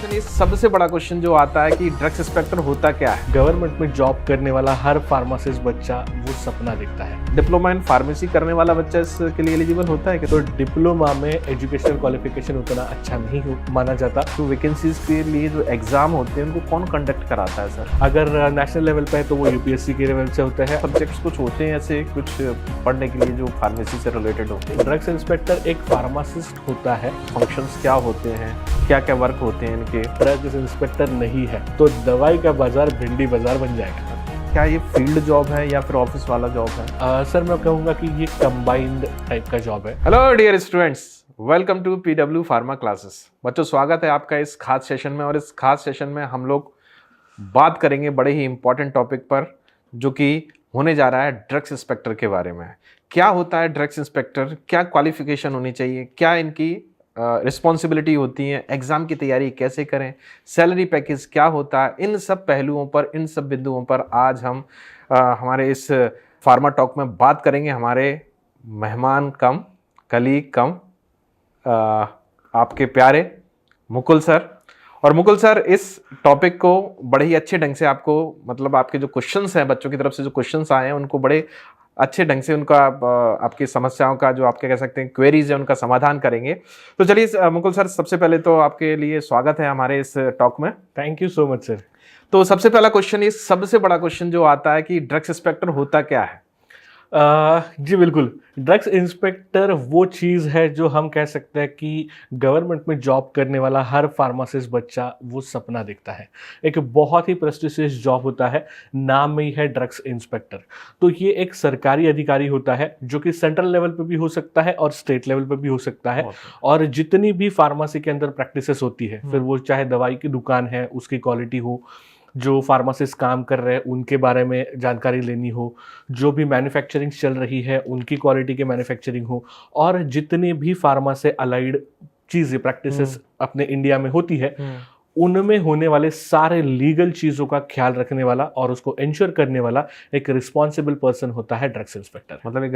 Question, ये सबसे बड़ा क्वेश्चन जो आता है कि ड्रग्स इंस्पेक्टर होता क्या है। गवर्नमेंट में जॉब करने वाला हर फार्मासिस्ट बच्चा वो सपना देखता है। डिप्लोमा इन फार्मेसी करने वाला बच्चा इसके लिए एलिजिबल होता है कि तो डिप्लोमा में एजुकेशनल क्वालिफिकेशन उतना अच्छा नहीं माना जाता। तो वैकेंसीज के लिए जो एग्जाम होते हैं उनको कौन कंडक्ट कराता है सर? अगर नेशनल लेवल पे है तो वो यूपीएससी के लेवल से होता है। सब्जेक्ट्स कुछ होते हैं ऐसे कुछ पढ़ने के लिए जो फार्मेसी से रिलेटेड होते हैं? ड्रग्स इंस्पेक्टर एक फार्मासिस्ट होता है। फंक्शंस क्या होते हैं, क्या क्या वर्क होते हैं इनके? ड्रग्स इंस्पेक्टर नहीं है तो दवाई का बाजार भिंडी बाजार बन जाएगा। क्या ये फील्ड जॉब है या फिर ऑफिस वाला जॉब है? सर मैं कहूँगा कि ये कंबाइंड टाइप का जॉब है। Hello dear students, welcome to PW pharma classes. बच्चों, स्वागत है आपका इस खास सेशन में। और इस खास सेशन में हम लोग बात करेंगे बड़े ही इंपॉर्टेंट टॉपिक पर, जो कि होने जा रहा है ड्रग्स इंस्पेक्टर के बारे में। क्या होता है ड्रग्स इंस्पेक्टर, क्या क्वालिफिकेशन होनी चाहिए, क्या इनकी रिस्पॉन्सिबिलिटी होती है, एग्ज़ाम की तैयारी कैसे करें, सैलरी पैकेज क्या होता है, इन सब पहलुओं पर, इन सब बिंदुओं पर आज हम हमारे इस फार्मा टॉक में बात करेंगे। हमारे मेहमान कम, कलीग कम, आपके प्यारे मुकुल सर। और मुकुल सर इस टॉपिक को बड़े ही अच्छे ढंग से आपको, मतलब आपके जो क्वेश्चंस हैं, बच्चों की तरफ से जो क्वेश्चंस आए हैं, उनको बड़े अच्छे ढंग से उनका आपकी समस्याओं का, जो आपके कह सकते हैं क्वेरीज है, उनका समाधान करेंगे। तो चलिए मुकुल सर, सबसे पहले तो आपके लिए स्वागत है हमारे इस टॉक में। Thank you so much sir. तो सबसे पहला क्वेश्चन, ये सबसे बड़ा क्वेश्चन जो आता है कि ड्रग्स इंस्पेक्टर होता क्या है? जी बिल्कुल। ड्रग्स इंस्पेक्टर वो चीज़ है जो हम कह सकते हैं कि गवर्नमेंट में जॉब करने वाला हर फार्मासिस्ट बच्चा वो सपना देखता है। एक बहुत ही प्रेस्टिजियस जॉब होता है, नाम में ही है ड्रग्स इंस्पेक्टर। तो ये एक सरकारी अधिकारी होता है जो कि सेंट्रल लेवल पे भी हो सकता है और स्टेट लेवल पे भी हो सकता है। और जितनी भी फार्मेसी के अंदर प्रैक्टिसेस होती है, फिर वो चाहे दवाई की दुकान है उसकी क्वालिटी हो, जो फार्मासिस्ट काम कर रहे हैं उनके बारे में जानकारी लेनी हो, जो भी मैन्युफैक्चरिंग चल रही है उनकी क्वालिटी के मैन्युफैक्चरिंग हो, और जितने भी फार्मा से अलाइड चीज़ें प्रैक्टिसेस अपने इंडिया में होती है, उनमें होने वाले सारे लीगल चीज़ों का ख्याल रखने वाला और उसको इंश्योर करने वाला एक रिस्पॉन्सिबल पर्सन होता है ड्रग्स इंस्पेक्टर। मतलब एक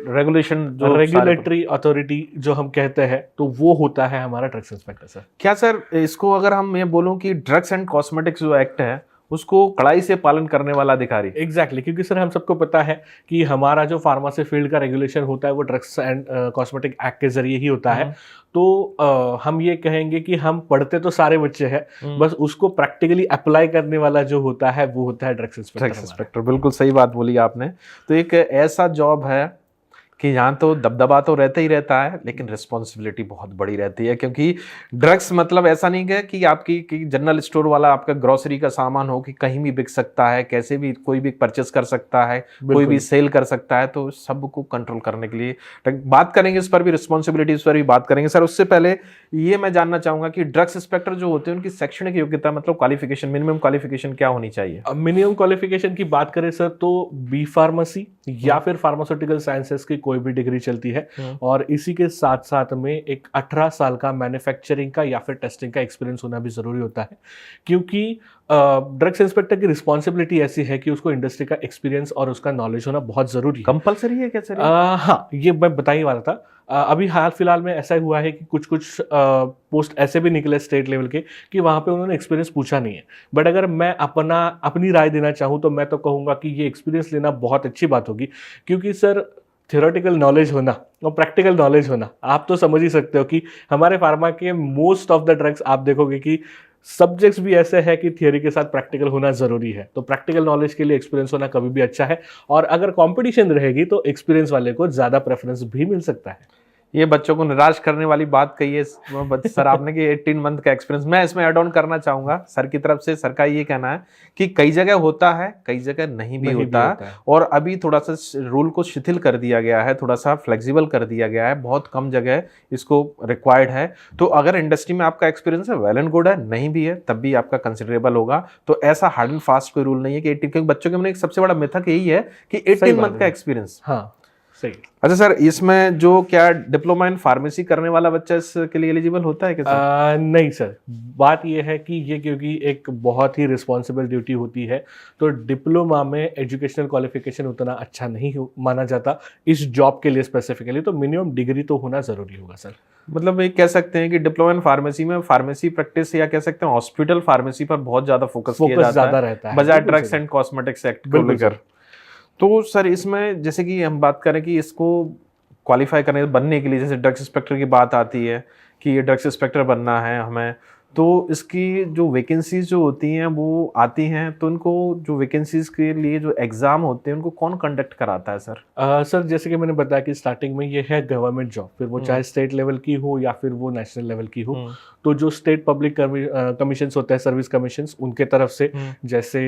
रेगुलेशन, जो रेगुलेटरी अथॉरिटी जो हम कहते हैं, तो वो होता है हमारा ड्रग्स इंस्पेक्टर सर। क्या सर इसको अगर हम ये बोलूं कि ड्रग्स एंड कॉस्मेटिक्स जो एक्ट है उसको कड़ाई से पालन करने वाला अधिकारी? एग्जैक्टली, क्योंकि सर हम सबको पता है कि हमारा जो फार्मेसी फील्ड का रेगुलेशन होता है वो ड्रग्स एंड कॉस्मेटिक एक्ट के जरिए ही होता है। तो हम ये कहेंगे कि हम पढ़ते तो सारे बच्चे हैं, बस उसको प्रैक्टिकली अप्लाई करने वाला जो होता है वो होता है ड्रग्स इंस्पेक्टर। बिल्कुल सही बात बोली आपने। तो एक ऐसा जॉब है कि यहाँ तो दबदबा तो रहता ही रहता है, लेकिन रिस्पॉन्सिबिलिटी बहुत बड़ी रहती है। क्योंकि ड्रग्स मतलब ऐसा नहीं है कि आपकी कि जनरल स्टोर वाला आपका ग्रोसरी का सामान हो कि कहीं भी बिक सकता है, कैसे भी कोई भी परचेस कर सकता है, कोई भी सेल कर सकता है। तो सबको कंट्रोल करने के लिए बात करेंगे, इस पर भी रिस्पॉन्सिबिलिटीज पर भी बात करेंगे। सर उससे पहले ये मैं जानना चाहूँगा कि ड्रग्स इंस्पेक्टर जो होते हैं उनकी शैक्षणिक योग्यता, मतलब क्वालिफिकेशन, मिनिमम क्वालिफिकेशन क्या होनी चाहिए? मिनिमम क्वालिफिकेशन की बात करें सर तो बी फार्मेसी या फिर फार्मास्यूटिकल साइंसेस की कोई भी डिग्री चलती है। और इसी के साथ साथ में एक 18 साल का मैन्युफैक्चरिंग का या फिर टेस्टिंग का एक्सपीरियंस होना भी जरूरी होता है। क्योंकि ड्रग्स इंस्पेक्टर की रिस्पॉन्सिबिलिटी ऐसी है कि उसको इंडस्ट्री का एक्सपीरियंस और उसका नॉलेज होना बहुत जरूरी है। कंपलसरी है क्या सर? हाँ, ये मैं बता ही वाला था। अभी हाल फिलहाल में ऐसा हुआ है कि कुछ पोस्ट ऐसे भी निकले स्टेट लेवल के कि वहाँ पे उन्होंने एक्सपीरियंस पूछा नहीं है। बट अगर मैं अपनी राय देना चाहूँ तो मैं तो कहूँगा कि ये एक्सपीरियंस लेना बहुत अच्छी बात होगी। क्योंकि सर थियोरेटिकल नॉलेज होना और प्रैक्टिकल नॉलेज होना, आप तो समझ ही सकते हो कि हमारे फार्मा के मोस्ट ऑफ द ड्रग्स आप देखोगे कि सब्जेक्ट्स भी ऐसे है कि थियोरी के साथ प्रैक्टिकल होना जरूरी है। तो प्रैक्टिकल नॉलेज के लिए एक्सपीरियंस होना कभी भी अच्छा है। और अगर कंपटीशन रहेगी तो एक्सपीरियंस वाले को ज्यादा प्रेफरेंस भी मिल सकता है। ये बच्चों को निराश करने वाली बात कही है सर आपने कि 18 मंथ का एक्सपीरियंस। मैं इसमें ऐड ऑन करना चाहूंगा सर की तरफ से। सर का ये कहना है कि कई जगह होता है, कई जगह नहीं भी होता है। और अभी थोड़ा सा रूल को शिथिल कर दिया गया है, थोड़ा सा फ्लेक्सिबल कर दिया गया है, बहुत कम जगह इसको रिक्वायर्ड है। तो अगर इंडस्ट्री में आपका एक्सपीरियंस है, वेल एंड गुड है, नहीं भी है तब भी आपका कंसिडरेबल होगा। तो ऐसा हार्ड एंड फास्ट कोई रूल नहीं है कि 18, क्योंकि बच्चों के मन एक सबसे बड़ा मिथक यही है कि 18 मंथ का एक्सपीरियंस। हाँ सही। अच्छा सर, इसमें जो क्या डिप्लोमा इन फार्मेसी करने वाला बच्चा इसके लिए एलिजिबल होता है क्या सर? नहीं सर, बात ये है कि ये क्योंकि एक बहुत ही रिस्पॉन्सिबल ड्यूटी होती है, तो डिप्लोमा में एजुकेशनल क्वालिफिकेशन उतना अच्छा नहीं माना जाता इस जॉब के लिए स्पेसिफिकली, तो मिनिमम डिग्री तो होना ज़रूरी होगा सर। मतलब ये कह सकते हैं कि डिप्लोमा इन फार्मेसी में फार्मेसी प्रैक्टिस या कह सकते हैं हॉस्पिटल फार्मेसी पर बहुत ज्यादा फोकस किया जाता ज़्यादा है रहता है, बजाय बिल्कुल ड्रग्स सही। एंड कॉस्मेटिक्स एक्ट को बिल्कुल लेकर। सर। तो सर इसमें जैसे कि हम बात करें कि इसको क्वालिफाई करने बनने के लिए, जैसे ड्रग्स इंस्पेक्टर की बात आती है कि ये ड्रग्स इंस्पेक्टर बनना है हमें, तो इसकी जो वैकेंसीज जो होती हैं वो आती हैं, तो उनको जो वैकेंसीज के लिए जो एग्ज़ाम होते हैं उनको कौन कंडक्ट कराता है सर? सर जैसे कि मैंने बताया कि स्टार्टिंग में ये है गवर्नमेंट जॉब, फिर वो चाहे स्टेट लेवल की हो या फिर वो नेशनल लेवल की हो, तो जो स्टेट पब्लिक कमीशंस होते हैं, सर्विस कमीशंस, उनके तरफ से, जैसे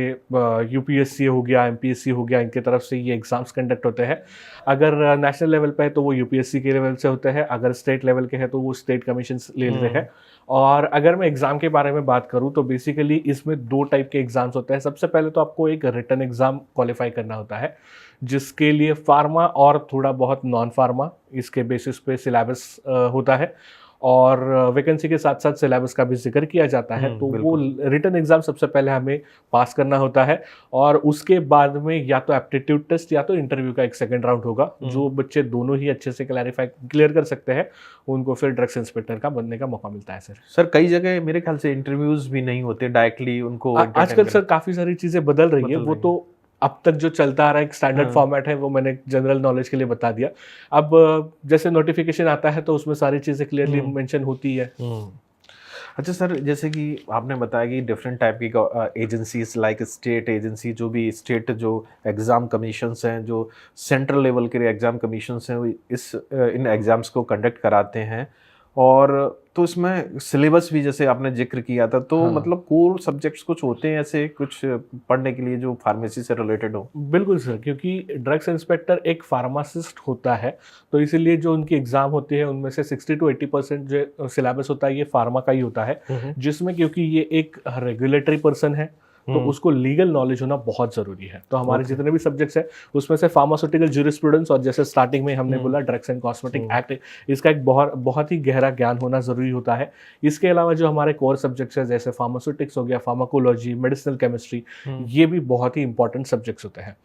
यूपीएससी हो गया, एमपीएससी हो गया, इनके तरफ से ये एग्जाम्स कंडक्ट होते हैं। अगर नेशनल लेवल पे है तो वो यूपीएससी के लेवल से होते हैं, अगर स्टेट लेवल के हैं तो वो स्टेट कमीशंस ले लेते हैं। और अगर मैं एग्ज़ाम के बारे में बात करूं तो बेसिकली इसमें 2 टाइप के एग्ज़ाम्स होते हैं। सबसे पहले तो आपको एक रिटन एग्ज़ाम क्वालिफाई करना होता है, जिसके लिए फार्मा और थोड़ा बहुत नॉन फार्मा इसके बेसिस पे सिलेबस होता है, और वैकेंसी के साथ साथ सिलेबस का भी जिक्र किया जाता है। तो वो रिटन एग्ज़ाम सबसे पहले हमें पास करना होता है, और उसके बाद में या तो एप्टीट्यूड टेस्ट या तो इंटरव्यू का एक सेकंड राउंड होगा। जो बच्चे दोनों ही अच्छे से क्लियर कर सकते हैं, उनको फिर ड्रग्स इंस्पेक्टर का बनने का मौका मिलता है सर। सर कई जगह मेरे ख्याल से इंटरव्यूज भी नहीं होते, डायरेक्टली उनको आजकल सर काफ़ी सारी चीज़ें बदल रही है, वो तो अब तक जो चलता आ रहा है एक स्टैंडर्ड फॉर्मेट है, वो मैंने जनरल नॉलेज के लिए बता दिया। अब जैसे नोटिफिकेशन आता है तो उसमें सारी चीज़ें क्लियरली मेंशन होती है। अच्छा सर, जैसे कि आपने बताया कि डिफरेंट टाइप की एजेंसीज लाइक स्टेट एजेंसी, जो भी स्टेट जो एग्ज़ाम कमीशंस हैं, जो सेंट्रल लेवल के एग्ज़ाम कमीशंस हैं, वो इन एग्ज़ाम्स को कंडक्ट कराते हैं। और तो इसमें सिलेबस भी जैसे आपने जिक्र किया था, तो मतलब कोर सब्जेक्ट्स कुछ होते हैं ऐसे कुछ पढ़ने के लिए जो फार्मेसी से रिलेटेड हो? बिल्कुल सर, क्योंकि ड्रग्स इंस्पेक्टर एक फार्मासिस्ट होता है, तो इसीलिए जो उनकी एग्ज़ाम होती है उनमें से 60 to 80% जो सिलेबस होता है ये फार्मा का ही होता है, जिसमें क्योंकि ये एक रेगुलेटरी पर्सन है तो उसको लीगल नॉलेज होना बहुत ज़रूरी है। तो हमारे जितने भी सब्जेक्ट्स हैं उसमें से फार्मास्यूटिकल ज्यूरिस्प्रूडेंस, और जैसे स्टार्टिंग में हमने बोला ड्रग्स एंड कॉस्मेटिक एक्ट, इसका एक बहुत ही गहरा ज्ञान होना ज़रूरी होता है। इसके अलावा जो हमारे कोर सब्जेक्ट्स हैं जैसे फार्मास्यूटिक्स हो गया, फार्माकोलॉजी, मेडिसिनल केमिस्ट्री, ये भी बहुत ही इंपॉर्टेंट सब्जेक्ट्स होते हैं।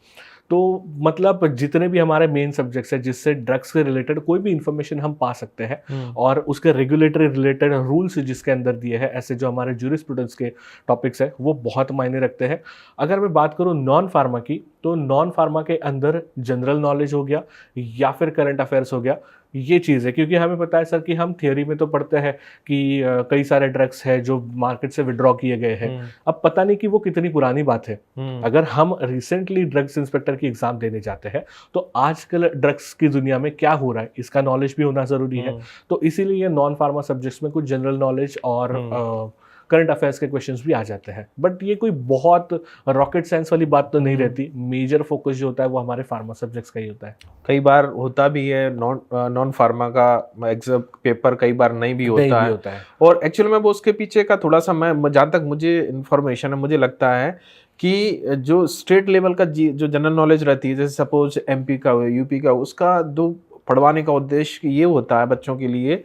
तो मतलब जितने भी हमारे मेन सब्जेक्ट्स हैं जिससे ड्रग्स से रिलेटेड कोई भी इंफॉर्मेशन हम पा सकते हैं, और उसके रेगुलेटरी रिलेटेड रूल्स जिसके अंदर दिए हैं, ऐसे जो हमारे ज्यूरिस्प्रूडेंस के टॉपिक्स हैं वो बहुत मायने रखते हैं। अगर मैं बात करूँ नॉन फार्मा की, तो नॉन फार्मा के अंदर जनरल नॉलेज हो गया या फिर करंट अफेयर्स हो गया, ये चीज़ है। क्योंकि हमें पता है सर कि हम थियोरी में तो पढ़ते हैं कि कई सारे ड्रग्स हैं जो मार्केट से विड्रॉ किए गए हैं, अब पता नहीं कि वो कितनी पुरानी बात है। अगर हम रिसेंटली ड्रग्स इंस्पेक्टर की एग्जाम देने जाते हैं तो आजकल ड्रग्स की दुनिया में क्या हो रहा है इसका नॉलेज भी होना ज़रूरी है। तो इसीलिए ये नॉन फार्मा सब्जेक्ट्स में कुछ जनरल नॉलेज और करंट अफेयर्स के क्वेश्चंस भी आ जाते हैं, बट ये कोई बहुत रॉकेट साइंस वाली बात तो नहीं रहती। मेजर फोकस जो होता है वो हमारे फार्मा सब्जेक्ट्स का ही होता है। कई बार होता भी है नॉन फार्मा का एग्जाम पेपर कई बार नहीं भी होता है। और एक्चुअल में वो उसके पीछे का थोड़ा सा, मैं जहाँ तक मुझे इन्फॉर्मेशन है, मुझे लगता है कि जो स्टेट लेवल का जो जनरल नॉलेज रहती है, जैसे सपोज एमपी का हो, यूपी का, उसका दो पढ़वाने का उद्देश्य ये होता है बच्चों के लिए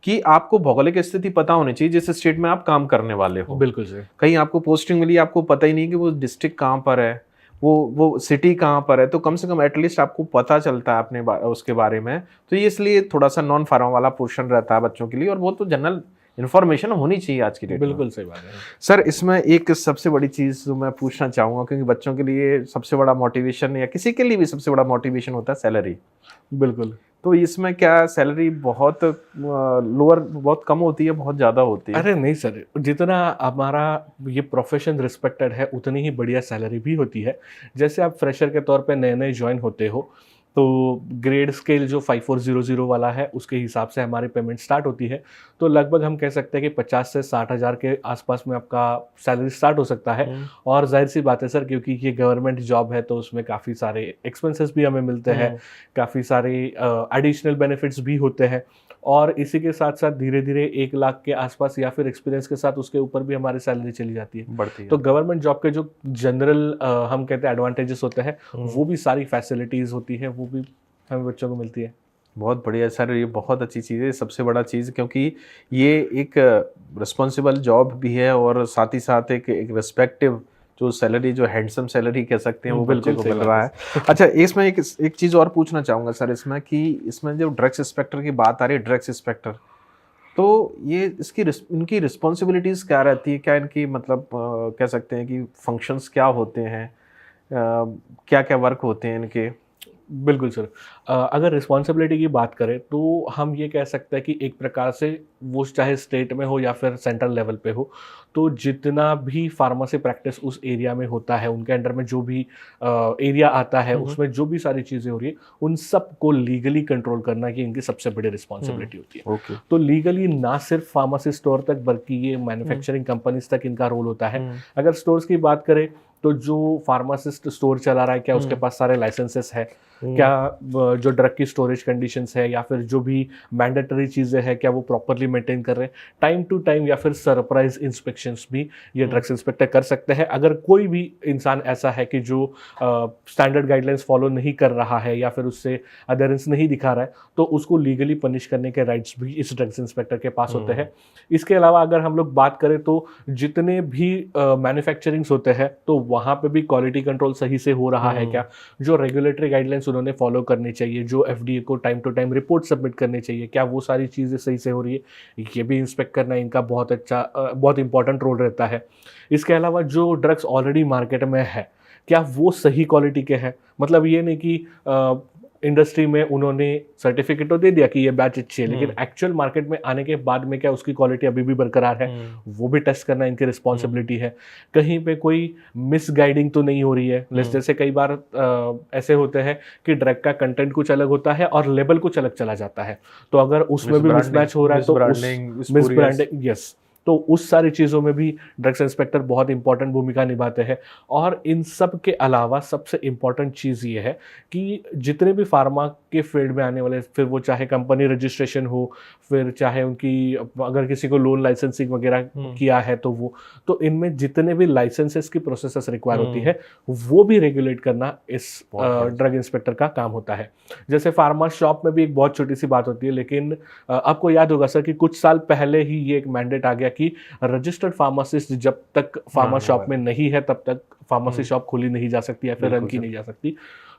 कि आपको भौगोलिक स्थिति पता होनी चाहिए जिस स्टेट में आप काम करने वाले हो। बिल्कुल सही। कहीं कहीं आपको पोस्टिंग मिली, आपको पता ही नहीं कि वो डिस्ट्रिक्ट कहाँ पर है, वो सिटी कहाँ पर है, तो कम से कम एटलीस्ट आपको पता चलता है अपने उसके बारे में। तो ये इसलिए थोड़ा सा नॉन फार्मा वाला पोर्शन रहता है बच्चों के लिए, और वो तो जनरल इन्फॉर्मेशन होनी चाहिए आज की डेट में। बिल्कुल सही बात है सर। इसमें एक सबसे बड़ी चीज़ जो मैं पूछना चाहूँगा, क्योंकि बच्चों के लिए सबसे बड़ा मोटिवेशन, या किसी के लिए भी सबसे बड़ा मोटिवेशन होता है सैलरी। बिल्कुल। तो इसमें क्या सैलरी बहुत लोअर, बहुत कम होती है, बहुत ज़्यादा होती है? अरे नहीं सर, जितना हमारा ये प्रोफेशन रिस्पेक्टेड है उतनी ही बढ़िया सैलरी भी होती है। जैसे आप फ्रेशर के तौर पे नए नए ज्वाइन होते हो तो ग्रेड स्केल जो 5400 वाला है उसके हिसाब से हमारी पेमेंट स्टार्ट होती है। तो लगभग हम कह सकते हैं कि 50 से 60 हज़ार के आसपास में आपका सैलरी स्टार्ट हो सकता है। और जाहिर सी बात है सर, क्योंकि ये गवर्नमेंट जॉब है तो उसमें काफ़ी सारे एक्सपेंसेस भी हमें मिलते हैं, काफ़ी सारे एडिशनल बेनिफिट्स भी होते हैं, और इसी के साथ साथ धीरे धीरे 1 लाख के आसपास या फिर एक्सपीरियंस के साथ उसके ऊपर भी हमारी सैलरी चली जाती है, बढ़ती है। तो गवर्नमेंट जॉब के जो जनरल हम कहते हैं एडवांटेजेस होते हैं वो भी सारी फैसिलिटीज़ होती है, वो भी हमें बच्चों को मिलती है। बहुत बढ़िया सर, ये बहुत अच्छी चीज़ है, सबसे बड़ा चीज़, क्योंकि ये एक रिस्पॉन्सिबल जॉब भी है और साथ ही साथ एक रिस्पेक्टिव जो सैलरी, जो हैंडसम सैलरी कह सकते हैं, वो बच्चे बिल्कुल को सही मिल बात रहा है है। अच्छा, इसमें एक चीज़ और पूछना चाहूँगा सर, इसमें कि इसमें जो ड्रग्स इंस्पेक्टर की बात आ रही है, ड्रग्स इंस्पेक्टर, तो ये इनकी रिस्पॉन्सिबिलिटीज़ क्या रहती है, क्या इनकी मतलब कह सकते हैं कि फंक्शंस क्या होते हैं, क्या क्या वर्क होते हैं इनके? बिल्कुल सर। अगर रिस्पॉन्सिबिलिटी की बात करें तो हम ये कह सकते हैं कि एक प्रकार से वो चाहे स्टेट में हो या फिर सेंट्रल लेवल पे हो, तो जितना भी फार्मेसी प्रैक्टिस उस एरिया में होता है, उनके अंडर में जो भी एरिया आता है, उसमें जो भी सारी चीज़ें हो रही है, उन सब को लीगली कंट्रोल करना ये इनकी सबसे बड़ी रिस्पॉन्सिबिलिटी होती है। ओके। तो लीगली ना सिर्फ फार्मेसी स्टोर तक बल्कि ये मैन्युफैक्चरिंग कंपनीज तक इनका रोल होता है। अगर स्टोर्स की बात करें तो जो फार्मासिस्ट स्टोर चला रहा है, क्या उसके पास सारे लाइसेंसेस है, क्या जो ड्रग की स्टोरेज कंडीशंस है या फिर जो भी मैंडेटरी चीज़ें हैं, क्या वो प्रॉपरली मेंटेन कर रहे हैं, टाइम टू टाइम या फिर सरप्राइज इंस्पेक्शंस भी ये ड्रग्स इंस्पेक्टर कर सकते हैं। अगर कोई भी इंसान ऐसा है कि जो स्टैंडर्ड गाइडलाइंस फॉलो नहीं कर रहा है या फिर उससे अडेरेंस नहीं दिखा रहा है, तो उसको लीगली पनिश करने के राइट्स भी इस ड्रग्स इंस्पेक्टर के पास होते हैं। इसके अलावा अगर हम लोग बात करें तो जितने भी मैन्युफैक्चरिंग्स होते हैं, तो वहाँ पे भी क्वालिटी कंट्रोल सही से हो रहा है क्या, जो रेगुलेटरी गाइडलाइंस उन्होंने फॉलो करनी चाहिए, जो एफडीए को time to time report submit करनी चाहिए, क्या वो सारी चीज़ें सही से हो रही है, ये भी इंस्पेक्ट करना इनका बहुत अच्छा बहुत इंपॉर्टेंट रोल रहता है। इसके अलावा जो ड्रग्स ऑलरेडी मार्केट में है, क्या वो सही क्वालिटी के हैं, मतलब ये नहीं कि इंडस्ट्री में उन्होंने सर्टिफिकेट तो दे दिया कि ये बैच अच्छी है, लेकिन एक्चुअल मार्केट में आने के बाद में क्या उसकी क्वालिटी अभी भी बरकरार है, वो भी टेस्ट करना इनकी रिस्पॉन्सिबिलिटी है। कहीं पे कोई मिस गाइडिंग तो नहीं हो रही है, जैसे कई बार ऐसे होते हैं कि ड्रग का कंटेंट कुछ अलग होता है और लेबल कुछ अलग चला जाता है, तो अगर उसमें भी मिसमैच हो रहा है तो उस मिस ब्रांडिंग, यस, तो उस सारी चीज़ों में भी ड्रग्स इंस्पेक्टर बहुत इंपॉर्टेंट भूमिका निभाते हैं। और इन सब के अलावा सबसे इम्पॉर्टेंट चीज़ ये है कि जितने भी फार्मा के फील्ड में आने वाले, फिर वो चाहे कंपनी रजिस्ट्रेशन हो, फिर चाहे उनकी अगर किसी को लोन लाइसेंसिंग वगैरह किया है तो वो, तो इनमें जितने भी लाइसेंसेस की प्रोसेसेस रिक्वायर होती है, वो भी रेगुलेट करना इस ड्रग इंस्पेक्टर का काम होता है। जैसे फार्मा शॉप में भी एक बहुत छोटी सी बात होती है, लेकिन आपको याद होगा सर कि कुछ साल पहले ही ये एक मैंडेट आ गया कि रजिस्टर्ड फार्मासिस्ट जब तक फार्मा शॉप में नहीं है तब तक फार्मेसी शॉप खोली नहीं जा सकती या फिर रन की नहीं जा सकती।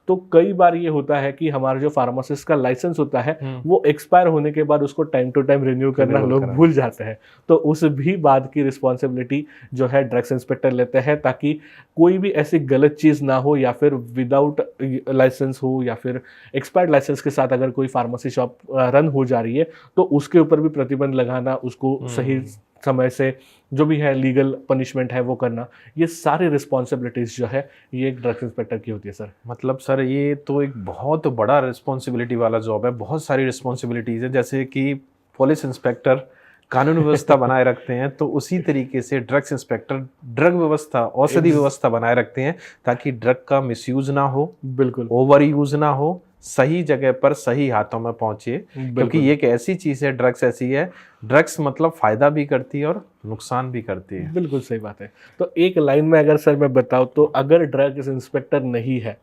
तो कई बार ये होता है कि हमारा जो फार्मासिस्ट का लाइसेंस होता है वो एक्सपायर होने के बाद उसको टाइम टू टाइम रिन्यू करना लोग भूल जाते हैं, तो उस भी बात की रिस्पॉन्सिबिलिटी जो है ड्रग्स इंस्पेक्टर लेते हैं, ताकि कोई भी ऐसी गलत चीज़ ना हो या फिर विदाउट लाइसेंस हो या फिर एक्सपायर्ड लाइसेंस के साथ अगर कोई फार्मेसी शॉप रन हो जा रही है तो उसके ऊपर भी प्रतिबंध लगाना, उसको सही समय से जो भी है लीगल पनिशमेंट है वो करना, ये सारी रिस्पॉन्सिबिलिटीज़ जो है ये एक ड्रग्स इंस्पेक्टर की होती है सर। मतलब सर ये तो एक बहुत बड़ा रिस्पॉन्सिबिलिटी वाला जॉब है, बहुत सारी रिस्पॉन्सिबिलिटीज़ है, जैसे कि पुलिस इंस्पेक्टर कानून व्यवस्था बनाए रखते हैं, तो उसी तरीके से ड्रग्स इंस्पेक्टर ड्रग व्यवस्था, औषधि व्यवस्था बनाए रखते हैं ताकि ड्रग का मिसयूज ना हो, बिल्कुल ओवर यूज ना हो, सही जगह पर सही हाथों में पहुंचे, क्योंकि ये एक ऐसी चीज़ है, ड्रग्स ऐसी है, ड्रग्स मतलब फ़ायदा भी करती है और नुकसान भी करती है। बिल्कुल सही बात है। तो एक लाइन में अगर सर मैं बताऊं तो अगर ड्रग्स इंस्पेक्टर नहीं है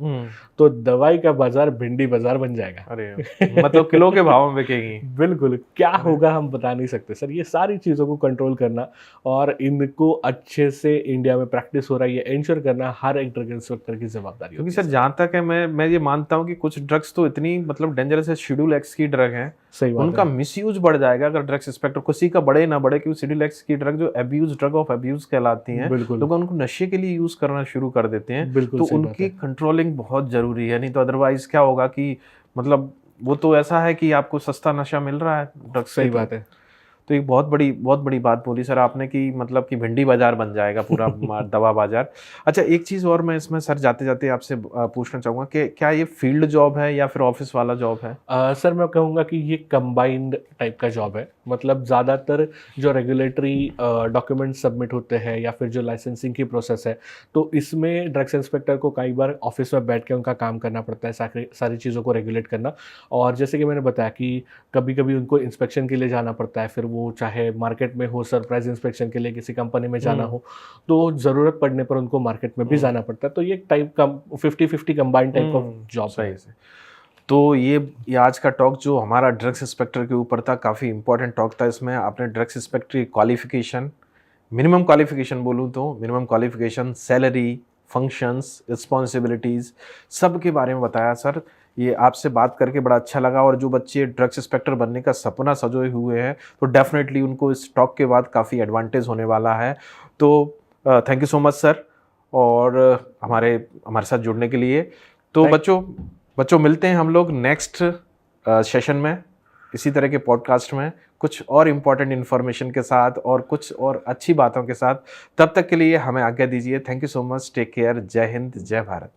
तो दवाई का बाजार भिंडी बाजार बन जाएगा। अरे मतलब किलो के भाव में बिकेगी। बिल्कुल, क्या होगा हम बता नहीं सकते सर। ये सारी चीज़ों को कंट्रोल करना और इनको अच्छे से इंडिया में प्रैक्टिस हो रहा है ये इंश्योर करना हर एक ड्रग इंस्पेक्टर की जिम्मेदारी क्योंकि होती सर जहाँ तक है मैं ये मानता हूँ कि कुछ ड्रग्स तो इतनी मतलब डेंजरस है, शेड्यूल एक्स की ड्रग है, सही बात उनका मिसयूज बढ़ जाएगा अगर ड्रग्स इंस्पेक्टर किसी का बढ़े ना बढ़े, क्योंकि शेड्यूल एक्स की ड्रग जो अब्यूज, ड्रग ऑफ अब्यूज कहलाती हैं, लोग उनको नशे के लिए यूज करना शुरू कर देते हैं, तो उनकी कंट्रोलिंग बहुत जरूरी है, नहीं तो अदरवाइज क्या होगा कि मतलब वो तो ऐसा है कि आपको सस्ता नशा मिल रहा है ड्रग्स। सही बात है। तो एक बहुत बड़ी बात बोली सर आपने कि मतलब कि भिंडी बाजार बन जाएगा पूरा दवा बाजार। अच्छा, एक चीज़ और मैं इसमें सर जाते जाते आपसे पूछना चाहूँगा कि क्या ये फील्ड जॉब है या फिर ऑफिस वाला जॉब है? सर मैं कहूँगा कि ये कंबाइंड टाइप का जॉब है। मतलब ज़्यादातर जो रेगुलेटरी डॉक्यूमेंट सबमिट होते हैं या फिर जो लाइसेंसिंग की प्रोसेस है, तो इसमें ड्रग्स इंस्पेक्टर को कई बार ऑफिस में बैठ के उनका काम करना पड़ता है, सारी चीज़ों को रेगुलेट करना। और जैसे कि मैंने बताया कि कभी कभी उनको इंस्पेक्शन के लिए जाना पड़ता है, फिर वो चाहे मार्केट में हो, सरप्राइज इंस्पेक्शन के लिए किसी कंपनी में जाना हो, तो ज़रूरत पड़ने पर उनको मार्केट में भी जाना पड़ता है। तो ये एक टाइप का 50-50 कंबाइंड टाइप ऑफ जॉब है। तो ये आज का टॉक जो हमारा ड्रग्स इंस्पेक्टर के ऊपर था, काफ़ी इंपॉर्टेंट टॉक था। इसमें आपने ड्रग्स इंस्पेक्टर की क्वालिफिकेशन, मिनिमम क्वालिफिकेशन बोलूँ तो minimum qualification, salary, functions, responsibilities, सब के बारे में बताया सर। ये आपसे बात करके बड़ा अच्छा लगा, और जो बच्चे ड्रग्स इंस्पेक्टर बनने का सपना सजोए हुए हैं तो डेफिनेटली उनको इस टॉक के बाद काफ़ी एडवांटेज होने वाला है। तो thank you so much sir, और हमारे हमारे साथ जुड़ने के लिए। तो Thank- बच्चों मिलते हैं हम लोग नेक्स्ट सेशन में, इसी तरह के पॉडकास्ट में, कुछ और इम्पोर्टेंट इन्फॉर्मेशन के साथ और कुछ और अच्छी बातों के साथ। तब तक के लिए हमें आज्ञा दीजिए। Thank you so much, take care, जय हिंद, जय भारत।